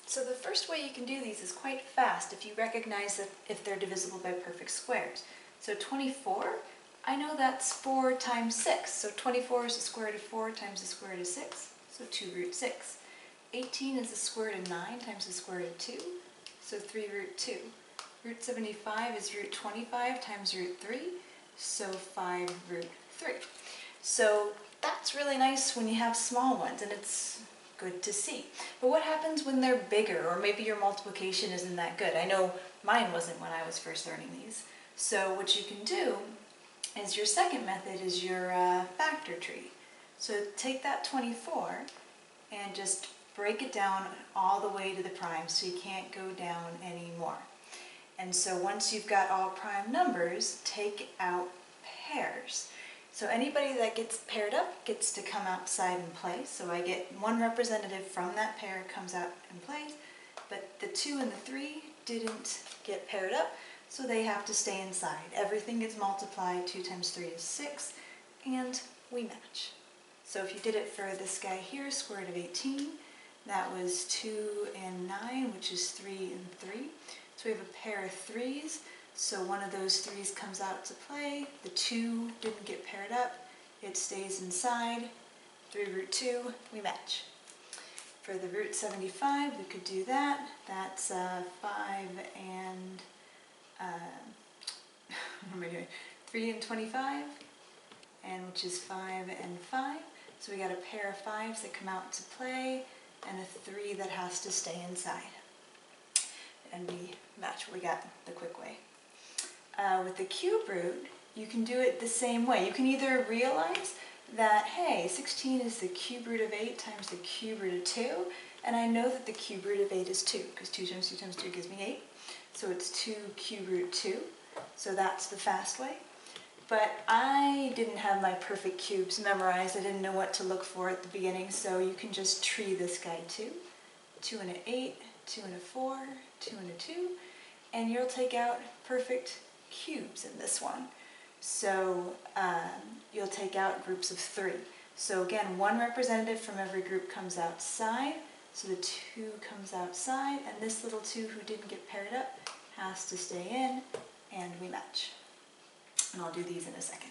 So the first way you can do these is quite fast if you recognize that if they're divisible by perfect squares. So 24, I know that's 4 times 6. So 24 is the square root of 4 times the square root of 6, so 2 root 6. 18 is the square root of 9 times the square root of 2, so 3 root 2. Root 75 is root 25 times root 3, so 5 root 3. So that's really nice when you have small ones, and it's good to see. But what happens when they're bigger, or maybe your multiplication isn't that good? I know mine wasn't when I was first learning these. So what you can do is your second method is your factor tree. So take that 24 and just break it down all the way to the prime so you can't go down anymore. And so once you've got all prime numbers, take out pairs. So anybody that gets paired up gets to come outside and play. So I get one representative from that pair comes out and plays, but the 2 and the 3 didn't get paired up, so they have to stay inside. Everything gets multiplied. 2 times 3 is 6, and we match. So if you did it for this guy here, square root of 18, that was 2 and 9, which is 3 and 3. So we have a pair of 3s. So one of those 3s comes out to play. The 2 didn't get paired up. It stays inside. 3 root 2, we match. For the root 75, we could do that. That's 5 and, what am I doing? 3 and 25, and which is 5 and 5. So we got a pair of 5s that come out to play, and a 3 that has to stay inside. And we match what we got the quick way. With the cube root, you can do it the same way. You can either realize that, hey, 16 is the cube root of 8 times the cube root of 2, and I know that the cube root of 8 is 2, because 2 times 2 times 2 gives me 8. So it's 2 cube root 2, so that's the fast way. But I didn't have my perfect cubes memorized. I didn't know what to look for at the beginning, so you can just tree this guy too. 2 and an 8, 2 and a 4, 2 and a 2, and you'll take out perfect cubes in this one. So you'll take out groups of 3. So again, one representative from every group comes outside, so the 2 comes outside, and this little 2 who didn't get paired up has to stay in, and we match. And I'll do these in a second.